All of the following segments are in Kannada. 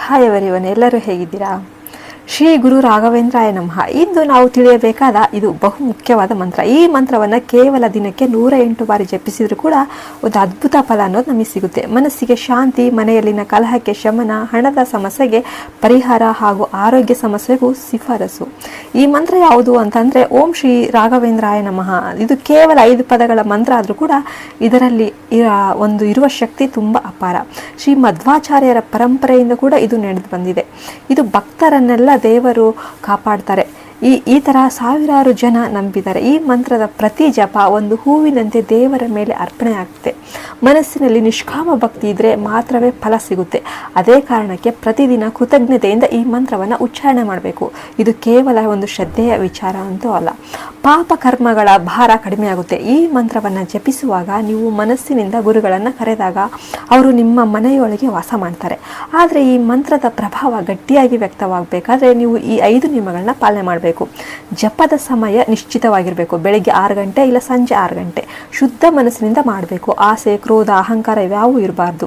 ಹಾಯ್ ಎವರಿವನ್, ಎಲ್ಲರೂ ಹೇಗಿದ್ದೀರಾ? ಶ್ರೀ ಗುರು ರಾಘವೇಂದ್ರಾಯ ನಮಃ. ಇಂದು ನಾವು ತಿಳಿಯಬೇಕಾದ ಇದು ಬಹು ಮುಖ್ಯವಾದ ಮಂತ್ರ. ಈ ಮಂತ್ರವನ್ನು ಕೇವಲ ದಿನಕ್ಕೆ 108 ಬಾರಿ ಜಪಿಸಿದರೂ ಕೂಡ ಒಂದು ಅದ್ಭುತ ಫಲ ಅನ್ನೋದು ನಮಗೆ ಸಿಗುತ್ತೆ. ಮನಸ್ಸಿಗೆ ಶಾಂತಿ, ಮನೆಯಲ್ಲಿನ ಕಲಹಕ್ಕೆ ಶಮನ, ಹಣದ ಸಮಸ್ಯೆಗೆ ಪರಿಹಾರ ಹಾಗೂ ಆರೋಗ್ಯ ಸಮಸ್ಯೆಗೂ ಶಿಫಾರಸು. ಈ ಮಂತ್ರ ಯಾವುದು ಅಂತಂದರೆ ಓಂ ಶ್ರೀ ರಾಘವೇಂದ್ರಾಯ ನಮಃ. ಇದು ಕೇವಲ 5 ಪದಗಳ ಮಂತ್ರ ಆದರೂ ಕೂಡ ಇದರಲ್ಲಿ ಇರುವ ಶಕ್ತಿ ತುಂಬ ಅಪಾರ. ಶ್ರೀ ಮಧ್ವಾಚಾರ್ಯರ ಪರಂಪರೆಯಿಂದ ಕೂಡ ಇದು ನಡೆದು ಬಂದಿದೆ. ಇದು ಭಕ್ತರನ್ನೆಲ್ಲ ದೇವರು ಕಾಪಾಡ್ತಾರೆ. ಈ ಥರ ಸಾವಿರಾರು ಜನ ನಂಬಿದ್ದಾರೆ. ಈ ಮಂತ್ರದ ಪ್ರತಿ ಜಪ ಒಂದು ಹೂವಿನಂತೆ ದೇವರ ಮೇಲೆ ಅರ್ಪಣೆ ಆಗುತ್ತೆ. ಮನಸ್ಸಿನಲ್ಲಿ ನಿಷ್ಕಾಮ ಭಕ್ತಿ ಇದ್ದರೆ ಮಾತ್ರವೇ ಫಲ ಸಿಗುತ್ತೆ. ಅದೇ ಕಾರಣಕ್ಕೆ ಪ್ರತಿದಿನ ಕೃತಜ್ಞತೆಯಿಂದ ಈ ಮಂತ್ರವನ್ನು ಉಚ್ಚಾರಣೆ ಮಾಡಬೇಕು. ಇದು ಕೇವಲ ಒಂದು ಶ್ರದ್ಧೆಯ ವಿಚಾರ ಅಂತೂ ಅಲ್ಲ. ಪಾಪ ಕರ್ಮಗಳ ಭಾರ ಕಡಿಮೆ ಆಗುತ್ತೆ. ಈ ಮಂತ್ರವನ್ನು ಜಪಿಸುವಾಗ ನೀವು ಮನಸ್ಸಿನಿಂದ ಗುರುಗಳನ್ನು ಕರೆದಾಗ ಅವರು ನಿಮ್ಮ ಮನೆಯೊಳಗೆ ವಾಸ ಮಾಡ್ತಾರೆ. ಆದರೆ ಈ ಮಂತ್ರದ ಪ್ರಭಾವ ಗಟ್ಟಿಯಾಗಿ ವ್ಯಕ್ತವಾಗಬೇಕಾದ್ರೆ ನೀವು ಈ 5 ನಿಯಮಗಳನ್ನ ಪಾಲನೆ ಮಾಡಬೇಕು. ಜಪದ ಸಮಯ ನಿಶ್ಚಿತವಾಗಿರಬೇಕು. ಬೆಳಗ್ಗೆ 6 ಗಂಟೆ ಇಲ್ಲ ಸಂಜೆ 6 ಗಂಟೆ. ಶುದ್ಧ ಮನಸ್ಸಿನಿಂದ ಮಾಡಬೇಕು. ಆಸೆ, ಕ್ರೋಧ, ಅಹಂಕಾರ ಇವ್ಯಾವೂ ಇರಬಾರ್ದು.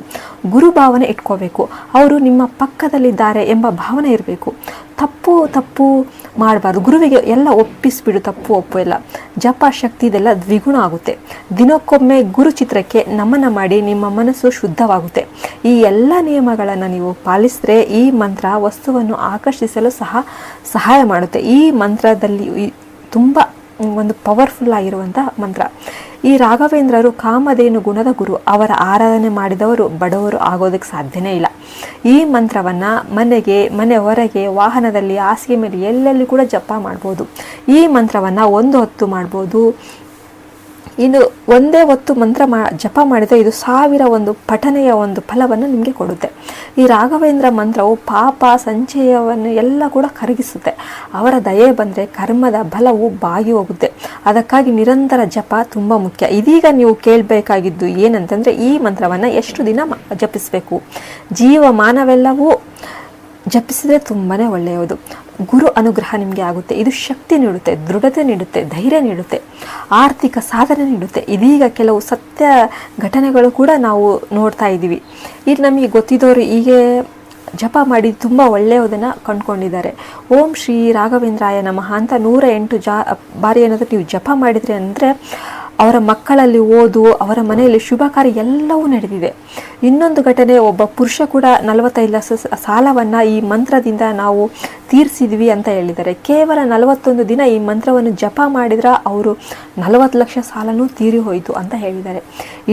ಗುರು ಭಾವನೆ ಇಟ್ಕೋಬೇಕು. ಅವರು ನಿಮ್ಮ ಪಕ್ಕದಲ್ಲಿದ್ದಾರೆ ಎಂಬ ಭಾವನೆ ಇರಬೇಕು. ತಪ್ಪು ಮಾಡಬಾರ್ದು. ಗುರುವಿಗೆ ಎಲ್ಲ ಒಪ್ಪಿಸ್ಬಿಡು, ಒಪ್ಪು ಎಲ್ಲ. ಜಪ ಶಕ್ತಿ ಇದೆಲ್ಲ ದ್ವಿಗುಣ ಆಗುತ್ತೆ. ದಿನಕ್ಕೊಮ್ಮೆ ಗುರು ಚಿತ್ರಕ್ಕೆ ನಮನ ಮಾಡಿ ನಿಮ್ಮ ಮನಸ್ಸು ಶುದ್ಧವಾಗುತ್ತೆ. ಈ ಎಲ್ಲ ನಿಯಮಗಳನ್ನು ನೀವು ಪಾಲಿಸಿದ್ರೆ ಈ ಮಂತ್ರ ವಸ್ತುವನ್ನು ಆಕರ್ಷಿಸಲು ಸಹಾಯ ಮಾಡುತ್ತೆ. ಈ ಮಂತ್ರದಲ್ಲಿ ತುಂಬ ಒಂದು ಪವರ್ಫುಲ್ ಆಗಿರುವಂಥ ಮಂತ್ರ. ಈ ರಾಘವೇಂದ್ರರು ಕಾಮಧೇನು ಗುಣದ ಗುರು. ಅವರ ಆರಾಧನೆ ಮಾಡಿದವರು ಬಡವರು ಆಗೋದಕ್ಕೆ ಸಾಧ್ಯನೇ ಇಲ್ಲ. ಈ ಮಂತ್ರವನ್ನು ಮನೆ ಹೊರಗೆ, ವಾಹನದಲ್ಲಿ, ಹಾಸಿಗೆ ಮೇಲೆ ಎಲ್ಲೆಲ್ಲಿ ಕೂಡ ಜಪ ಮಾಡ್ಬೋದು. ಈ ಮಂತ್ರವನ್ನು 1 ಹೊತ್ತು ಮಾಡ್ಬೋದು. ಇನ್ನು ಒಂದೇ ಹೊತ್ತು ಮಂತ್ರ ಜಪ ಮಾಡಿದರೆ ಇದು 1000 ಪಠನೆಯ ಒಂದು ಫಲವನ್ನು ನಿಮಗೆ ಕೊಡುತ್ತೆ. ಈ ರಾಘವೇಂದ್ರ ಮಂತ್ರವು ಪಾಪ ಸಂಚಯವನ್ನು ಎಲ್ಲ ಕೂಡ ಕರಗಿಸುತ್ತೆ. ಅವರ ದಯೆ ಬಂದರೆ ಕರ್ಮದ ಬಲವು ಬಾಗಿ ಹೋಗುತ್ತೆ. ಅದಕ್ಕಾಗಿ ನಿರಂತರ ಜಪ ತುಂಬ ಮುಖ್ಯ. ಇದೀಗ ನೀವು ಕೇಳಬೇಕಾಗಿದ್ದು ಏನಂತಂದರೆ ಈ ಮಂತ್ರವನ್ನು ಎಷ್ಟು ದಿನ ಜಪಿಸಬೇಕು. ಜೀವಮಾನವೆಲ್ಲವೂ ಜಪಿಸಿದರೆ ತುಂಬಾ ಒಳ್ಳೆಯದು. ಗುರು ಅನುಗ್ರಹ ನಿಮಗೆ ಆಗುತ್ತೆ. ಇದು ಶಕ್ತಿ ನೀಡುತ್ತೆ, ದೃಢತೆ ನೀಡುತ್ತೆ, ಧೈರ್ಯ ನೀಡುತ್ತೆ, ಆರ್ಥಿಕ ಸಾಧನೆ ನೀಡುತ್ತೆ. ಇದೀಗ ಕೆಲವು ಸತ್ಯ ಘಟನೆಗಳು ಕೂಡ ನಾವು ನೋಡ್ತಾ ಇದ್ದೀವಿ. ಇದು ನಮಗೆ ಗೊತ್ತಿದ್ದವರು ಹೀಗೆ ಜಪ ಮಾಡಿ ತುಂಬ ಒಳ್ಳೆಯದನ್ನು ಕಂಡುಕೊಂಡಿದ್ದಾರೆ. ಓಂ ಶ್ರೀ ರಾಘವೇಂದ್ರಾಯ ನಮಃ ಅಂತ 108 ಬಾರಿ ಏನಾದರೂ ನೀವು ಜಪ ಮಾಡಿದ್ರಿ ಅಂದರೆ ಅವರ ಮಕ್ಕಳಲ್ಲಿ ಓದು, ಅವರ ಮನೆಯಲ್ಲಿ ಶುಭ ಕಾರ್ಯ ಎಲ್ಲವೂ ನಡೆದಿದೆ. ಇನ್ನೊಂದು ಘಟನೆ, ಒಬ್ಬ ಪುರುಷ ಕೂಡ 45 ಲಕ್ಷ ಸಾಲವನ್ನು ಈ ಮಂತ್ರದಿಂದ ನಾವು ತೀರಿಸಿದ್ವಿ ಅಂತ ಹೇಳಿದ್ದಾರೆ. ಕೇವಲ 41 ದಿನ ಈ ಮಂತ್ರವನ್ನು ಜಪ ಮಾಡಿದ್ರೆ ಅವರು 40 ಲಕ್ಷ ಸಾಲನೂ ತೀರಿ ಹೋಯಿತು ಅಂತ ಹೇಳಿದ್ದಾರೆ.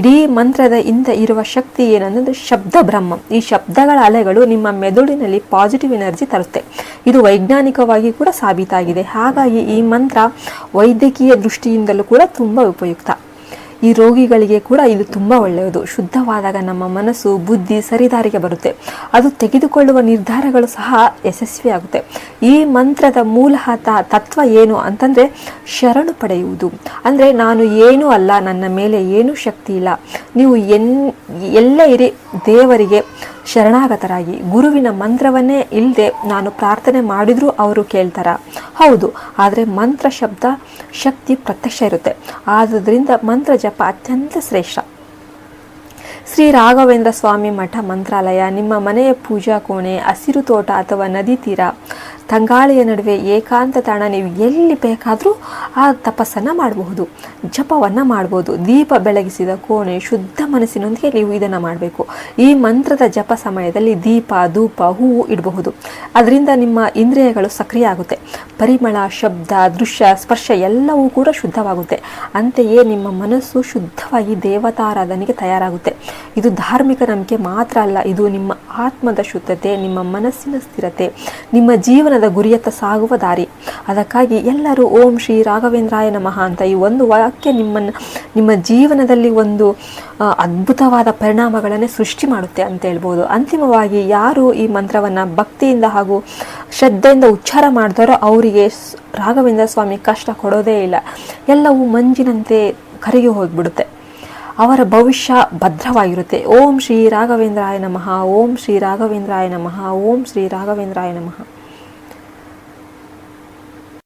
ಇಡೀ ಮಂತ್ರದ ಹಿಂದೆ ಇರುವ ಶಕ್ತಿ ಏನಂದರೆ ಶಬ್ದ ಬ್ರಹ್ಮ. ಈ ಶಬ್ದಗಳ ಅಲೆಗಳು ನಿಮ್ಮ ಮೆದುಳಿನಲ್ಲಿ ಪಾಸಿಟಿವ್ ಎನರ್ಜಿ ತರುತ್ತೆ. ಇದು ವೈಜ್ಞಾನಿಕವಾಗಿ ಕೂಡ ಸಾಬೀತಾಗಿದೆ. ಹಾಗಾಗಿ ಈ ಮಂತ್ರ ವೈದ್ಯಕೀಯ ದೃಷ್ಟಿಯಿಂದಲೂ ಕೂಡ ತುಂಬ ಉಪಯುಕ್ತ. ಈ ರೋಗಿಗಳಿಗೆ ಕೂಡ ಇದು ತುಂಬ ಒಳ್ಳೆಯದು. ಶುದ್ಧವಾದಾಗ ನಮ್ಮ ಮನಸ್ಸು, ಬುದ್ಧಿ ಸರಿದಾರಿಗೆ ಬರುತ್ತೆ. ಅದು ತೆಗೆದುಕೊಳ್ಳುವ ನಿರ್ಧಾರಗಳು ಸಹ ಯಶಸ್ವಿಯಾಗುತ್ತೆ. ಈ ಮಂತ್ರದ ಮೂಲತಃ ತತ್ವ ಏನು ಅಂತಂದರೆ ಶರಣು ಪಡೆಯುವುದು. ಅಂದರೆ ನಾನು ಏನೂ ಅಲ್ಲ, ನನ್ನ ಮೇಲೆ ಏನೂ ಶಕ್ತಿ ಇಲ್ಲ. ನೀವು ಎಲ್ಲೇ ಇರಿ ದೇವರಿಗೆ ಶರಣಾಗತರಾಗಿ. ಗುರುವಿನ ಮಂತ್ರವನ್ನೇ ಇಲ್ಲದೆ ನಾನು ಪ್ರಾರ್ಥನೆ ಮಾಡಿದರೂ ಅವರು ಕೇಳ್ತಾರ? ಹೌದು. ಆದರೆ ಮಂತ್ರ ಶಬ್ದ ಶಕ್ತಿ ಪ್ರತ್ಯಕ್ಷ ಇರುತ್ತೆ. ಆದ್ದರಿಂದ ಮಂತ್ರ ಜಪ ಅತ್ಯಂತ ಶ್ರೇಷ್ಠ. ಶ್ರೀ ರಾಘವೇಂದ್ರ ಸ್ವಾಮಿ ಮಠ ಮಂತ್ರಾಲಯ ನಿಮ್ಮ ಮನೆಯ ಪೂಜಾ ಕೋಣೆ, ಹಸಿರು ತೋಟ ಅಥವಾ ನದಿ ತೀರ, ತಂಗಾಳಿಯ ನಡುವೆ ಏಕಾಂತ ತಾಣ, ನೀವು ಎಲ್ಲಿ ಬೇಕಾದರೂ ಆ ತಪಸ್ಸನ್ನು ಮಾಡಬಹುದು, ಜಪವನ್ನು ಮಾಡ್ಬೋದು. ದೀಪ ಬೆಳಗಿಸಿದ ಕೋಣೆ, ಶುದ್ಧ ಮನಸ್ಸಿನೊಂದಿಗೆ ನೀವು ಇದನ್ನು ಮಾಡಬೇಕು. ಈ ಮಂತ್ರದ ಜಪ ಸಮಯದಲ್ಲಿ ದೀಪ, ಧೂಪ, ಹೂವು ಇಡಬಹುದು. ಅದರಿಂದ ನಿಮ್ಮ ಇಂದ್ರಿಯಗಳು ಸಕ್ರಿಯ ಆಗುತ್ತೆ. ಪರಿಮಳ, ಶಬ್ದ, ದೃಶ್ಯ, ಸ್ಪರ್ಶ ಎಲ್ಲವೂ ಕೂಡ ಶುದ್ಧವಾಗುತ್ತೆ. ಅಂತೆಯೇ ನಿಮ್ಮ ಮನಸ್ಸು ಶುದ್ಧವಾಗಿ ದೇವತಾರಾಧನೆಗೆ ತಯಾರಾಗುತ್ತೆ. ಇದು ಧಾರ್ಮಿಕ ನಂಬಿಕೆ ಮಾತ್ರ ಅಲ್ಲ, ಇದು ನಿಮ್ಮ ಆತ್ಮದ ಶುದ್ಧತೆ, ನಿಮ್ಮ ಮನಸ್ಸಿನ ಸ್ಥಿರತೆ, ನಿಮ್ಮ ಜೀವನದ ಗುರಿಯತ್ತ ಸಾಗುವ ದಾರಿ. ಅದಕ್ಕಾಗಿ ಎಲ್ಲರೂ ಓಂ ಶ್ರೀ ರಾಘವೇಂದ್ರಾಯ ನಮಃ ಅಂತ ಈ ಒಂದು ವಾಕ್ಯ ನಿಮ್ಮ ಜೀವನದಲ್ಲಿ ಒಂದು ಅದ್ಭುತವಾದ ಪರಿಣಾಮಗಳನ್ನೇ ಸೃಷ್ಟಿ ಮಾಡುತ್ತೆ ಅಂತ ಹೇಳ್ಬೋದು. ಅಂತಿಮವಾಗಿ ಯಾರು ಈ ಮಂತ್ರವನ್ನು ಭಕ್ತಿಯಿಂದ ಹಾಗೂ ಶ್ರದ್ಧೆಯಿಂದ ಉಚ್ಚಾರ ಮಾಡಿದಾರೋ ಅವರಿಗೆ ರಾಘವೇಂದ್ರ ಸ್ವಾಮಿ ಕಷ್ಟ ಕೊಡೋದೇ ಇಲ್ಲ. ಎಲ್ಲವೂ ಮಂಜಿನಂತೆ ಕರಗಿ ಹೋಗಿಬಿಡುತ್ತೆ. ಅವರ ಭವಿಷ್ಯ ಭದ್ರವಾಗಿರುತ್ತೆ. ಓಂ ಶ್ರೀ ರಾಘವೇಂದ್ರಾಯ ನಮಃ. ಓಂ ಶ್ರೀ ರಾಘವೇಂದ್ರಾಯ ನಮಃ. ಓಂ ಶ್ರೀ ರಾಘವೇಂದ್ರಾಯ ನಮಃ.